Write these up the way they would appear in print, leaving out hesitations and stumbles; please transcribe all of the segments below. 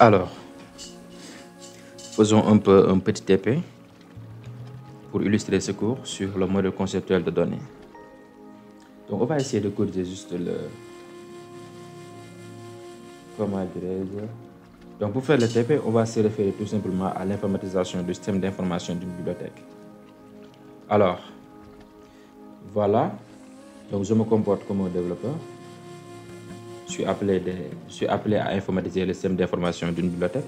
Alors, faisons un petit TP pour illustrer ce cours sur le modèle conceptuel de données. Donc, on va essayer de corriger juste le... Comment dirais-je? Donc, pour faire le TP, on va se référer tout simplement à l'informatisation du système d'information d'une bibliothèque. Alors, voilà. Donc, je me comporte comme un développeur. Je suis appelé à informatiser le système d'information d'une bibliothèque.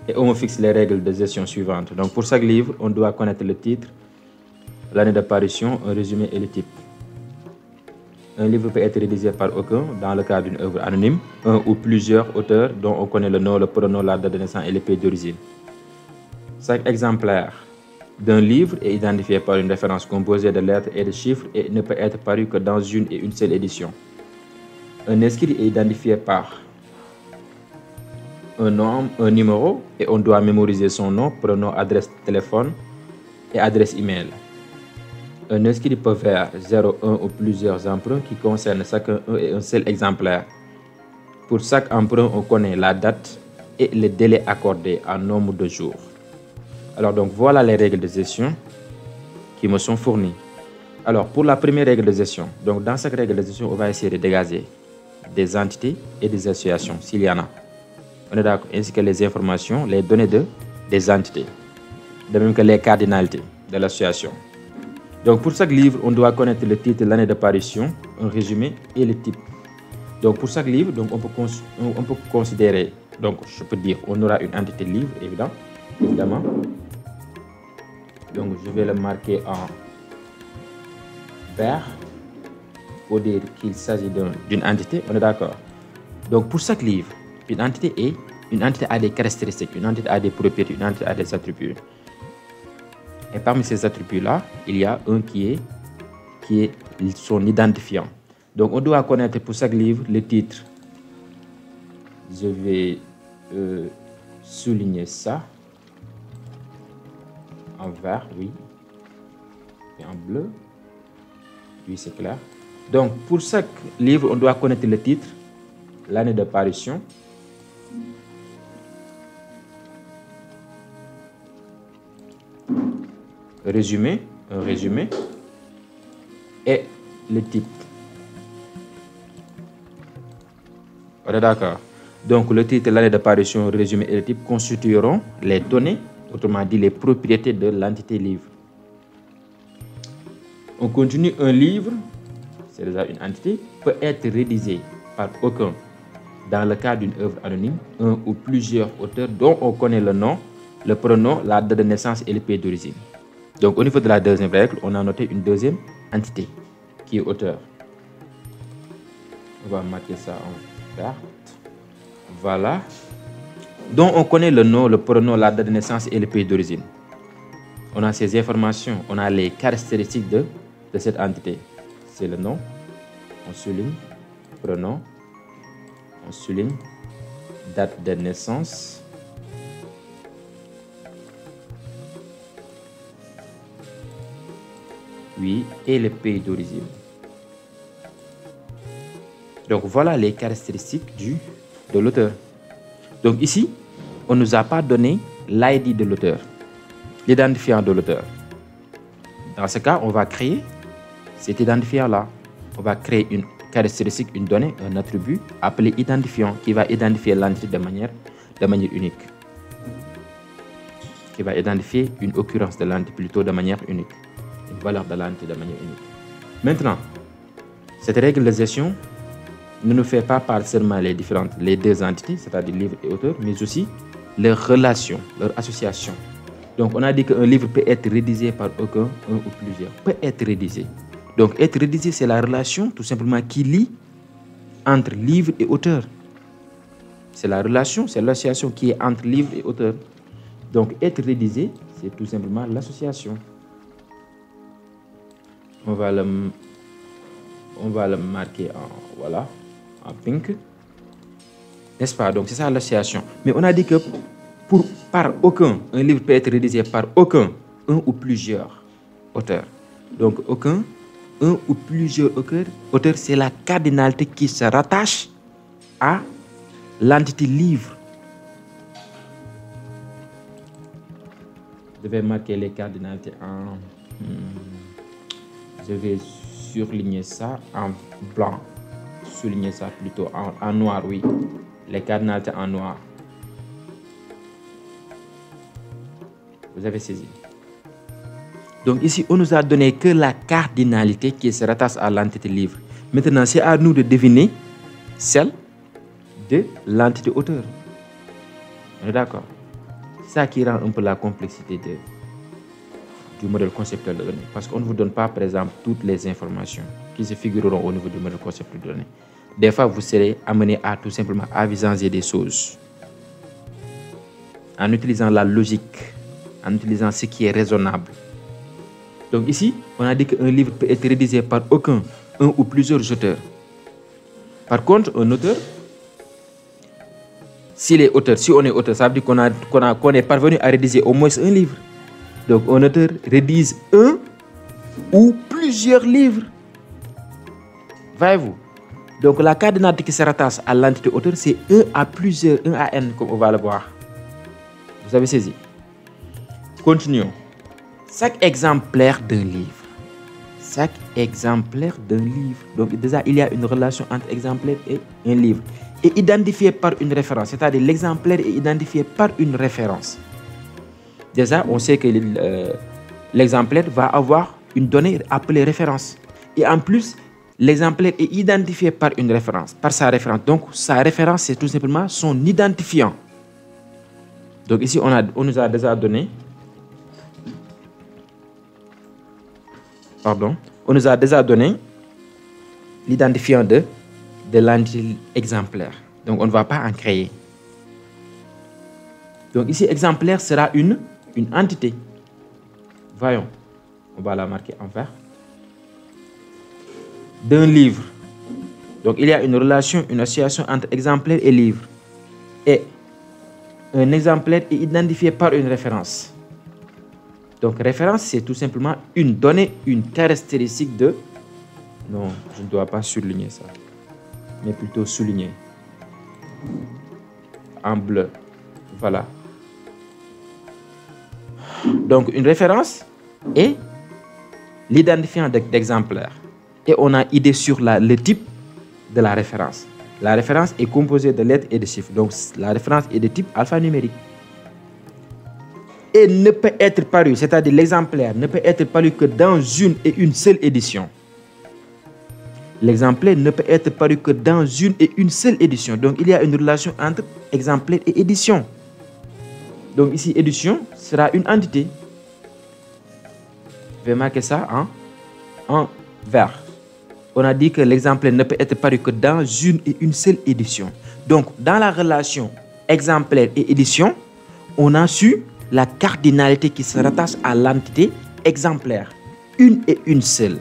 Et on me fixe les règles de gestion suivantes. Donc, pour chaque livre, on doit connaître le titre, l'année d'apparition, un résumé et le type. Un livre peut être rédigé par aucun dans le cadre d'une œuvre anonyme, un ou plusieurs auteurs dont on connaît le nom, le prénom, la date de naissance et le pays d'origine. Chaque exemplaire d'un livre est identifié par une référence composée de lettres et de chiffres et ne peut être paru que dans une et une seule édition. Un inscrit est identifié par un nom, un numéro, et on doit mémoriser son nom, prénom, adresse téléphone et adresse email. Un inscrit peut faire 0, 1 ou plusieurs emprunts qui concernent chacun un et un seul exemplaire. Pour chaque emprunt, on connaît la date et le délai accordé en nombre de jours. Alors donc voilà les règles de gestion qui me sont fournies. Alors pour la première règle de gestion, donc dans cette règle de gestion, on va essayer de dégager des entités et des associations s'il y en a. On est d'accord, ainsi que les informations, les données des entités, de même que les cardinalités de l'association. Donc pour chaque livre, on doit connaître le titre, l'année d'apparition, un résumé et le type. Donc pour chaque livre, donc on peut considérer, donc je peux dire, on aura une entité livre, évidemment. Donc je vais le marquer en vert pour dire qu'il s'agit d'une entité, on est d'accord. Donc pour chaque livre, une entité a des caractéristiques, une entité a des propriétés, une entité a des attributs. Et parmi ces attributs-là, il y a un qui est son identifiant. Donc on doit connaître pour chaque livre le titre. Je vais souligner ça en vert, oui, et en bleu, oui, c'est clair. Donc pour chaque livre, on doit connaître le titre, l'année d'apparition, résumé, un résumé, et le type. On est d'accord. Donc le titre, l'année d'apparition, le résumé et le type constitueront les données, autrement dit les propriétés de l'entité livre. On continue. Un livre, c'est déjà une entité, peut être rédigé par aucun dans le cadre d'une œuvre anonyme, un ou plusieurs auteurs dont on connaît le nom, le prénom, la date de naissance et le pays d'origine. Donc au niveau de la deuxième règle, on a noté une deuxième entité qui est auteur. On va marquer ça en vert. Voilà. Dont on connaît le nom, le prénom, la date de naissance et le pays d'origine. On a ces informations, on a les caractéristiques de cette entité. C'est le nom, on souligne, prénom, on souligne, date de naissance, oui, et le pays d'origine. Donc voilà les caractéristiques de l'auteur. Donc ici, on ne nous a pas donné l'ID de l'auteur, l'identifiant de l'auteur. Dans ce cas, on va créer cet identifiant-là. On va créer une caractéristique, une donnée, un attribut appelé identifiant qui va identifier l'entité de manière unique. Qui va identifier une occurrence de l'entité plutôt de manière unique. Une valeur de l'entité de manière unique. Maintenant, cette règle de gestion ne nous fait pas parler seulement les deux entités, c'est-à-dire livre et auteur, mais aussi leurs relations, leurs associations. Donc, on a dit qu'un livre peut être rédigé par aucun, un ou plusieurs. Peut être rédigé. Donc, être rédigé, c'est la relation, tout simplement, qui lie entre livre et auteur. C'est la relation, c'est l'association qui est entre livre et auteur. Donc, être rédigé, c'est tout simplement l'association. On va le marquer en pink. N'est-ce pas? Donc, c'est ça l'association. Mais on a dit que par aucun, un livre peut être rédigé par aucun, un ou plusieurs auteurs. Donc, aucun, un ou plusieurs auteurs, c'est la cardinalité qui se rattache à l'entité livre. Je vais marquer les cardinalités en... je vais surligner ça en blanc. Souligner ça plutôt en noir, oui. Les cardinalités en noir. Vous avez saisi. Donc ici, on nous a donné que la cardinalité qui se rattache à l'entité livre. Maintenant, c'est à nous de deviner celle de l'entité auteur. On est d'accord? C'est ça qui rend un peu la complexité du modèle conceptuel de données. Parce qu'on ne vous donne pas, par exemple, toutes les informations qui se figureront au niveau du modèle conceptuel de données. Des fois, vous serez amené à tout simplement avisanger des choses en utilisant la logique, en utilisant ce qui est raisonnable. Donc ici, on a dit qu'un livre peut être rédigé par un ou plusieurs auteurs. Par contre, un auteur, si on est auteur, ça veut dire qu'on est parvenu à rédiger au moins un livre. Donc un auteur rédige un ou plusieurs livres. Voyez-vous? Donc la cardinalité qui se rattache à l'entité auteur, c'est 1 à plusieurs, 1 à n, comme on va le voir. Vous avez saisi? Continuons. Chaque exemplaire d'un livre. Chaque exemplaire d'un livre. Donc déjà, il y a une relation entre exemplaire et un livre. Et identifié par une référence. C'est-à-dire l'exemplaire est identifié par une référence. Déjà, on sait que l'exemplaire va avoir une donnée appelée référence. Et en plus, l'exemplaire est identifié par une référence, par sa référence. Donc, sa référence, c'est tout simplement son identifiant. Donc ici, on nous a déjà donné... Pardon. On nous a déjà donné l'identifiant de l'entité exemplaire. Donc, on ne va pas en créer. Donc ici, exemplaire sera une entité. Voyons. On va la marquer en vert. D'un livre. Donc, il y a une relation, une association entre exemplaire et livre. Et un exemplaire est identifié par une référence. Donc, référence, c'est tout simplement une donnée, une caractéristique de... Non, je ne dois pas surligner ça, mais plutôt souligner. En bleu. Voilà. Donc, une référence est l'identifiant d'exemplaire. Et on a idée sur le type de la référence. La référence est composée de lettres et de chiffres. Donc, la référence est de type alphanumérique. Et ne peut être paru, c'est-à-dire l'exemplaire, ne peut être paru que dans une et une seule édition. L'exemplaire ne peut être paru que dans une et une seule édition. Donc, il y a une relation entre exemplaire et édition. Donc, ici, édition sera une entité. Je vais marquer ça en vert. On a dit que l'exemplaire ne peut être paru que dans une et une seule édition. Donc, dans la relation exemplaire et édition, on a su la cardinalité qui se rattache à l'entité exemplaire. Une et une seule.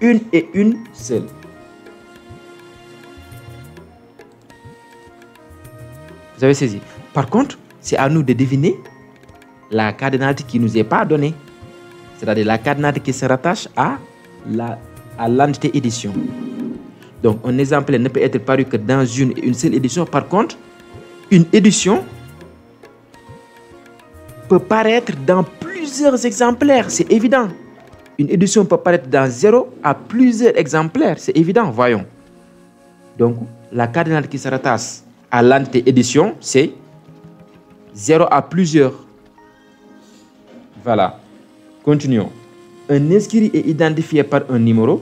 Une et une seule. Vous avez saisi? Par contre, c'est à nous de deviner la cardinalité qui ne nous est pas donnée. C'est-à-dire la cardinalité qui se rattache à l'entité édition. Donc, un exemplaire ne peut être paru que dans une et une seule édition. Par contre, une édition peut paraître dans plusieurs exemplaires. C'est évident. Une édition peut paraître dans 0 à plusieurs exemplaires. C'est évident, voyons. Donc, la cardinalité qui se rattache à l'entité édition, c'est 0 à plusieurs. Voilà. Continuons. Un inscrit est identifié par un numéro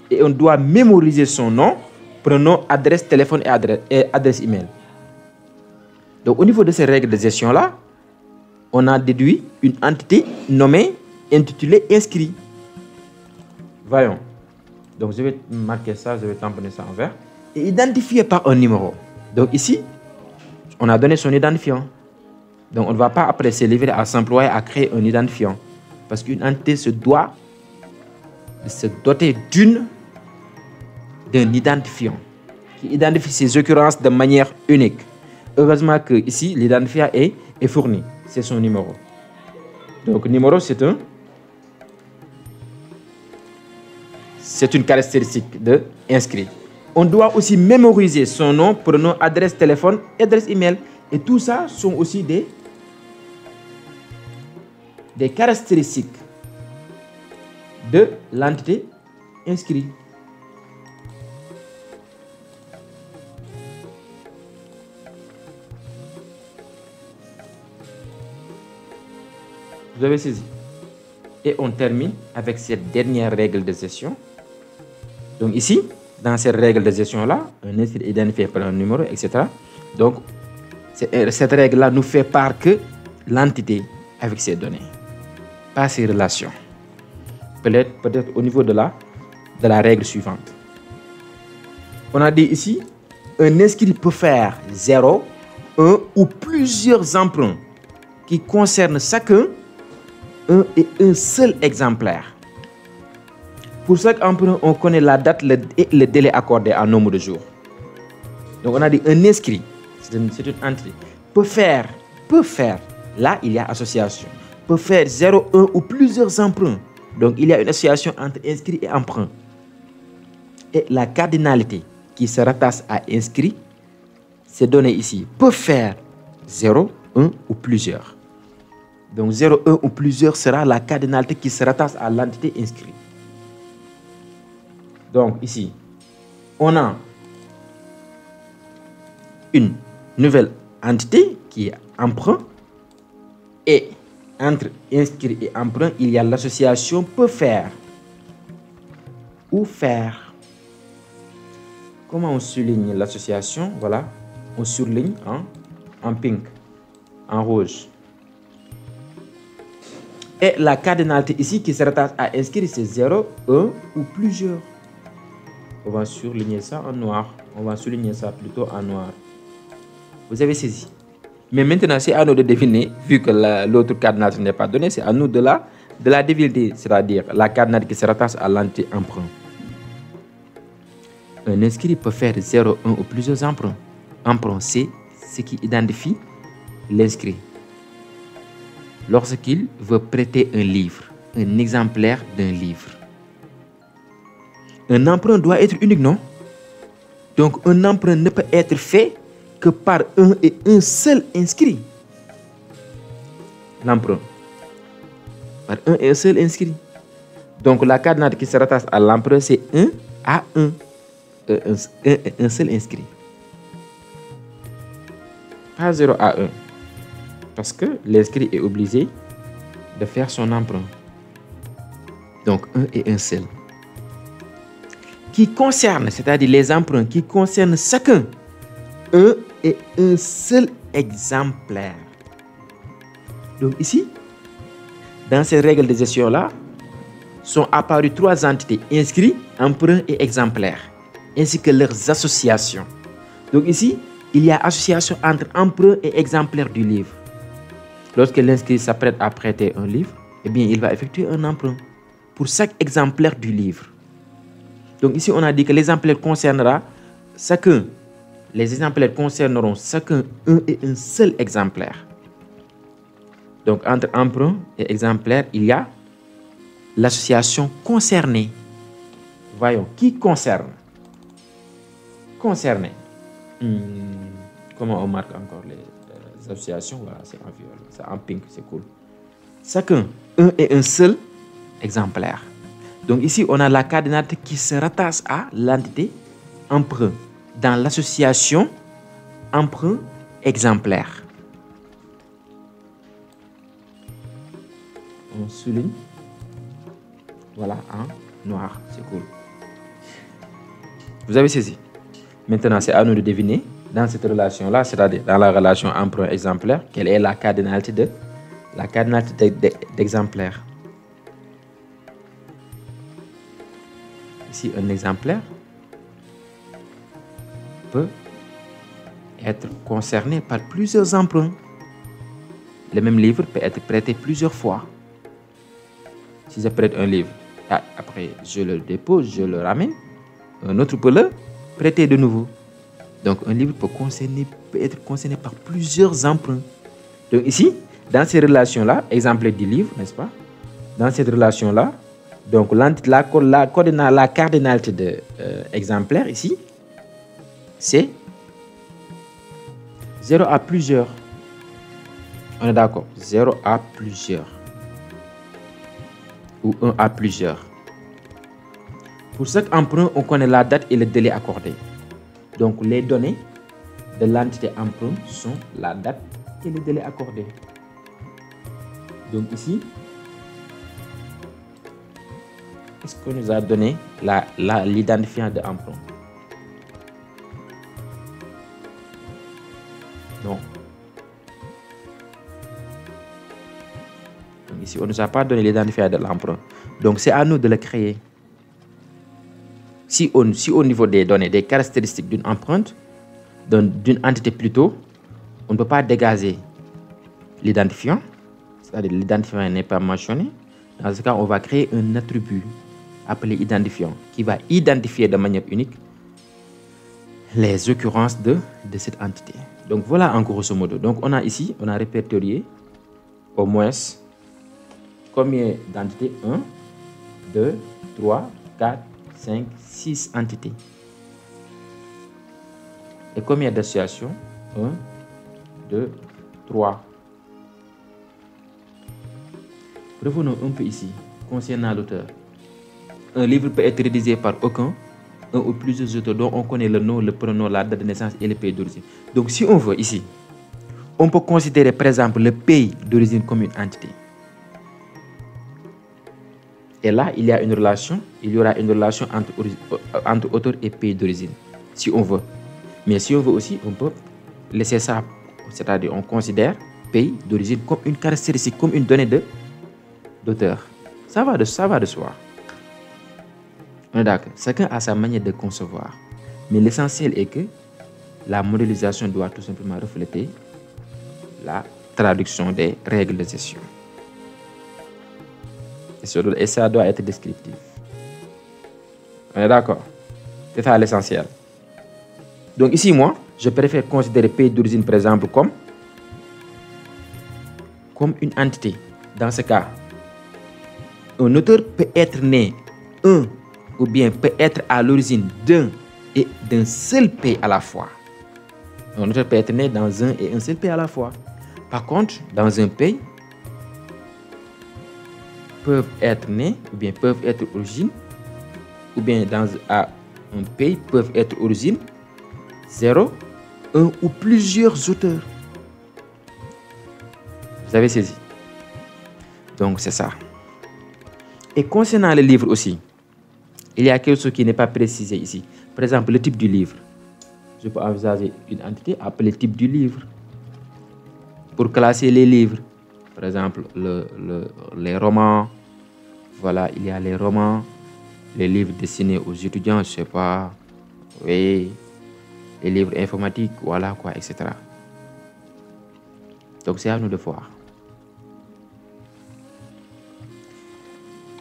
et on doit mémoriser son nom, prénom, adresse, téléphone et adresse email. Donc, au niveau de ces règles de gestion-là, on a déduit une entité nommée, intitulée inscrit. Voyons. Donc, je vais marquer ça, je vais tamponner ça en vert. Et identifié par un numéro. Donc, ici, on a donné son identifiant. Donc, on ne va pas après se livrer à s'employer à créer un identifiant. Parce qu'une entité se doit se doter d'un identifiant qui identifie ses occurrences de manière unique. Heureusement que ici, l'identifiant est fourni. C'est son numéro. Donc, numéro, c'est une caractéristique de inscrit. On doit aussi mémoriser son nom, prénom, adresse téléphone, adresse email. Et tout ça sont aussi des caractéristiques de l'entité inscrite. Vous avez saisi? Et on termine avec cette dernière règle de gestion. Donc ici, dans cette règle de gestion-là, un inscrit est identifié par un numéro, etc. Donc, cette règle-là nous fait part que l'entité avec ses données, pas ses relations. Peut-être au niveau de la règle suivante. On a dit ici, un inscrit peut faire 0, 1 ou plusieurs emprunts qui concernent chacun un et un seul exemplaire. Pour chaque emprunt, on connaît la date et le délai accordé en nombre de jours. Donc on a dit un inscrit, c'est une entité, peut faire, là il y a association, peut faire 0, 1 ou plusieurs emprunts. Donc il y a une association entre inscrit et emprunt. Et la cardinalité qui se rattache à inscrit, c'est donné ici, peut faire 0, 1 ou plusieurs. Donc 0, 1 ou plusieurs sera la cardinalité qui se rattache à l'entité inscrite. Donc ici, on a une nouvelle entité qui est emprunt. Et entre inscrit et emprunt, il y a l'association peut faire ou faire. Comment on souligne l'association? Voilà, on surligne en pink, en rouge. Et la cardinalité ici qui se rattache à inscrit, c'est 0, 1 ou plusieurs. On va surligner ça en noir. On va souligner ça plutôt en noir. Vous avez saisi? Mais maintenant, c'est à nous de deviner, vu que l'autre cardinalité n'est pas donnée, c'est à nous de la deviner, c'est-à-dire la cardinalité qui se rattache à l'entité emprunt. Un inscrit peut faire 0, 1 ou plusieurs emprunts. Emprunt, c'est ce qui identifie l'inscrit. Lorsqu'il veut prêter un livre, un exemplaire d'un livre. Un emprunt doit être unique, non? Donc, un emprunt ne peut être fait que par un et un seul inscrit. L'emprunt. Par un et un seul inscrit. Donc, la cardinalité qui se rattache à l'emprunt, c'est 1 à 1. Un seul inscrit. Pas 0 à 1. Parce que l'inscrit est obligé de faire son emprunt. Donc, un et un seul. Qui concerne, c'est-à-dire les emprunts qui concernent chacun, un et un seul exemplaire. Donc ici, dans ces règles de gestion-là, sont apparues 3 entités, inscrits, emprunts et exemplaires, ainsi que leurs associations. Donc ici, il y a association entre emprunt et exemplaire du livre. Lorsque l'inscrit s'apprête à prêter un livre, eh bien, il va effectuer un emprunt pour chaque exemplaire du livre. Donc ici, on a dit que l'exemplaire concernera chacun. Les exemplaires concerneront chacun un et un seul exemplaire. Donc entre emprunt et exemplaire, il y a l'association concernée. Voyons, qui concerne? Concerné. Comment on marque encore les associations? Voilà, c'est en violet, c'est en pink, c'est cool. Chacun, un et un seul exemplaire. Donc ici, on a la cardinalité qui se rattache à l'entité emprunt dans l'association emprunt exemplaire. On souligne. Voilà, en noir, c'est cool. Vous avez saisi? Maintenant, c'est à nous de deviner dans cette relation-là, c'est-à-dire dans la relation emprunt exemplaire, quelle est la cardinalité d'exemplaire. Ici, un exemplaire peut être concerné par plusieurs emprunts. Le même livre peut être prêté plusieurs fois. Si je prête un livre, après je le dépose, je le ramène, un autre peut le prêter de nouveau. Donc un livre peut être concerné par plusieurs emprunts. Donc ici, dans ces relations-là, exemplaire du livre, n'est-ce pas? Dans cette relation-là, donc la cardinalité de exemplaire ici, c'est 0 à plusieurs. On est d'accord? 0 à plusieurs. Ou 1 à plusieurs. Pour chaque emprunt, on connaît la date et le délai accordé. Donc, les données de l'entité emprunt sont la date et le délai accordé. Donc ici, est-ce qu'on nous a donné l'identifiant de emprunt? Non. Donc ici, on ne nous a pas donné l'identifiant de l'emprunt. Donc c'est à nous de le créer. Si au niveau des données, des caractéristiques d'une empreinte, d'une entité plutôt, on ne peut pas dégager l'identifiant, c'est-à-dire l'identifiant n'est pas mentionné. Dans ce cas, on va créer un attribut appelé identifiant qui va identifier de manière unique les occurrences de cette entité. Donc voilà en grosso modo. Donc on a ici, on a répertorié au moins combien d'entités? 1, 2, 3, 4, 5, 6 entités. Et combien d'associations? 1, 2, 3. Revenons un peu ici, concernant l'auteur. Un livre peut être rédigé par aucun, un ou plusieurs auteurs dont on connaît le nom, le prénom, la date de naissance et le pays d'origine. Donc si on veut ici, on peut considérer par exemple le pays d'origine comme une entité. Et là, il y aura une relation entre auteur et pays d'origine, si on veut. Mais si on veut aussi, on peut laisser ça, c'est-à-dire on considère pays d'origine comme une caractéristique, comme une donnée d'auteur. Ça va de soi. On est d'accord. Chacun a sa manière de concevoir. Mais l'essentiel est que la modélisation doit tout simplement refléter la traduction des règles de gestion. Et ça doit être descriptif. On est d'accord? C'est ça l'essentiel. Donc ici, moi, je préfère considérer pays d'origine, par exemple, comme une entité. Dans ce cas, un auteur peut être né ou bien peut être à l'origine d'un seul pays à la fois. Un auteur peut être né dans un et un seul pays à la fois. Par contre, dans un pays, peuvent être nés ou bien peuvent être origine, ou bien dans un pays peuvent être origine 0, 1 ou plusieurs auteurs. Vous avez saisi? Donc c'est ça. Et concernant le livre aussi, il y a quelque chose qui n'est pas précisé ici. Par exemple, le type du livre. Je peux envisager une entité appelée type du livre pour classer les livres. Par exemple, les romans. Voilà, il y a les romans, les livres destinés aux étudiants, je sais pas, oui, les livres informatiques, voilà quoi, etc. Donc c'est à nous de voir.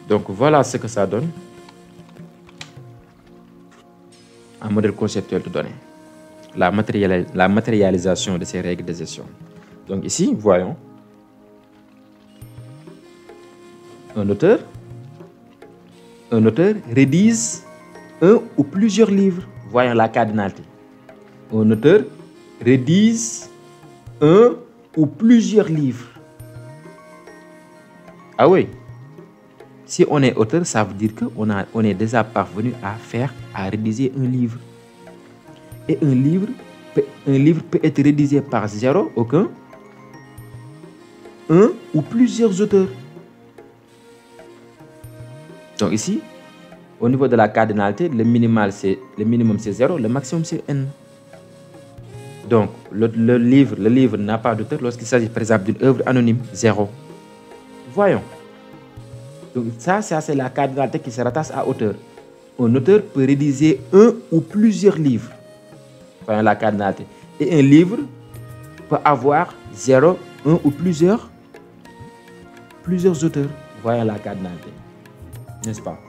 Donc voilà ce que ça donne. Un modèle conceptuel de données. La matérialisation de ces règles de gestion. Donc ici, voyons. Un auteur rédige un ou plusieurs livres. Voyons la cardinalité. Un auteur rédige un ou plusieurs livres. Ah oui. Si on est auteur, ça veut dire qu'on est déjà parvenu à rédiger un livre. Et un livre peut être rédigé par 0, aucun, un ou plusieurs auteurs. Donc ici, au niveau de la cardinalité, le minimum c'est 0, le maximum c'est n. Donc le livre n'a pas d'auteur lorsqu'il s'agit par exemple d'une œuvre anonyme, 0. Voyons. Donc ça c'est la cardinalité qui se rattache à auteur. Un auteur peut rédiger un ou plusieurs livres. Voyons la cardinalité. Et un livre peut avoir 0, 1 ou plusieurs auteurs. Voyons la cardinalité. N'est-ce pas?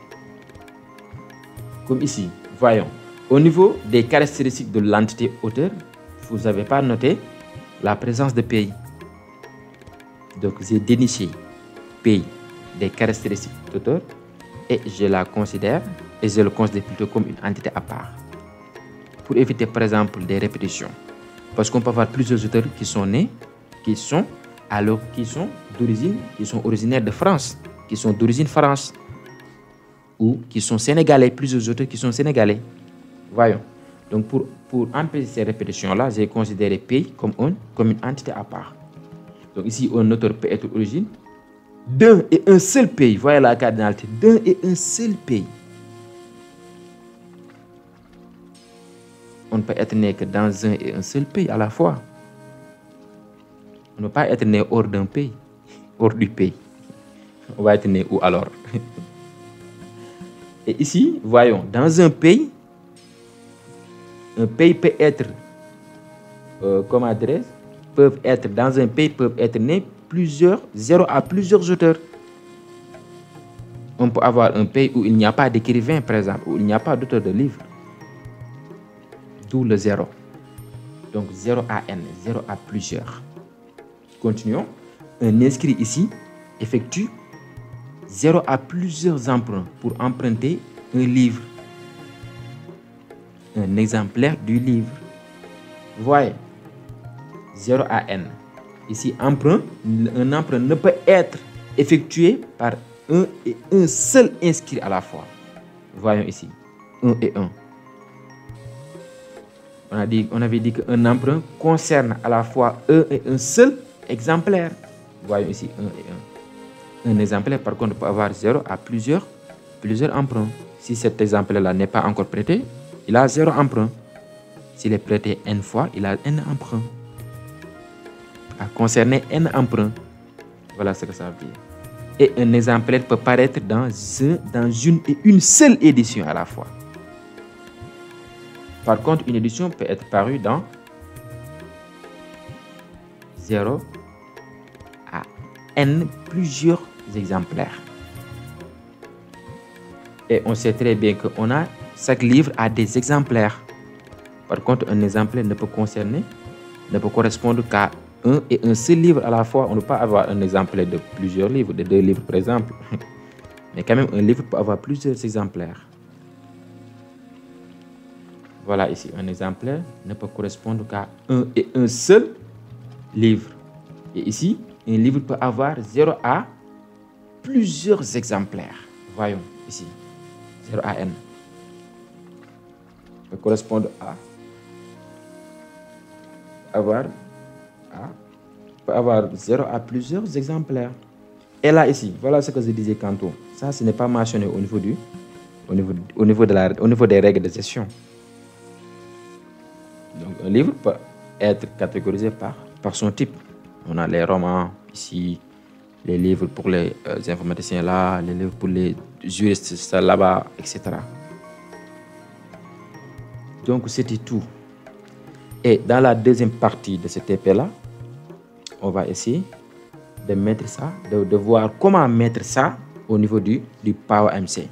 Comme ici, voyons. Au niveau des caractéristiques de l'entité auteur, vous n'avez pas noté la présence de pays. Donc j'ai déniché pays des caractéristiques d'auteur et je la considère, et je le considère plutôt comme une entité à part. pour éviter par exemple des répétitions. Parce qu'on peut avoir plusieurs auteurs qui sont originaires de France, qui sont d'origine France, ou qui sont sénégalais, plusieurs auteurs qui sont sénégalais. Voyons. Donc pour empêcher ces répétitions-là, j'ai considéré pays comme une entité à part. Donc ici, un auteur peut être origine d'un et un seul pays. Voyez la cardinalité, d'un et un seul pays. On ne peut être né que dans un et un seul pays à la fois. On ne peut pas être né hors d'un pays, hors du pays. On va être né où alors? Et ici, voyons, dans un pays peut être, dans un pays peuvent être nés zéro à plusieurs auteurs. On peut avoir un pays où il n'y a pas d'écrivain, par exemple, où il n'y a pas d'auteur de livre. D'où le zéro. Donc 0 à n, 0 à plusieurs. Continuons. Un inscrit ici effectue 0 à plusieurs emprunts pour emprunter un livre. Un exemplaire du livre. Voyez. 0 à n. Ici, emprunt. Un emprunt ne peut être effectué par un et un seul inscrit à la fois. Voyons ici. 1 et 1. On avait dit qu'un emprunt concerne à la fois un et un seul exemplaire. Voyons ici 1 et 1. Un exemplaire, par contre, peut avoir 0 à plusieurs emprunts. Si cet exemplaire-là n'est pas encore prêté, il a 0 emprunt. S'il est prêté n fois, il a n emprunts. À concerner n emprunts. Voilà ce que ça veut dire. Et un exemplaire peut paraître dans une et une seule édition à la fois. Par contre, une édition peut être parue dans 0 à n plusieurs exemplaires. Et on sait très bien que chaque livre a des exemplaires. Par contre, un exemplaire ne peut correspondre qu'à un et un seul livre à la fois. On ne peut pas avoir un exemplaire de plusieurs livres, de 2 livres par exemple. Mais quand même, un livre peut avoir plusieurs exemplaires. Voilà ici, un exemplaire ne peut correspondre qu'à un et un seul livre. Et ici, un livre peut avoir 0 à plusieurs exemplaires. Voyons ici, 0 à n. Peut correspondre à peut avoir 0 à plusieurs exemplaires. Et là ici, voilà ce que je disais tantôt. Ça, ce n'est pas mentionné au niveau des règles de gestion. Donc, un livre peut être catégorisé par son type. On a les romans ici, les livres pour les informaticiens là, les livres pour les juristes ça là-bas, etc. Donc, c'était tout. Et dans la deuxième partie de cet épée-là, on va essayer de mettre ça, de voir comment mettre ça au niveau du PowerMC.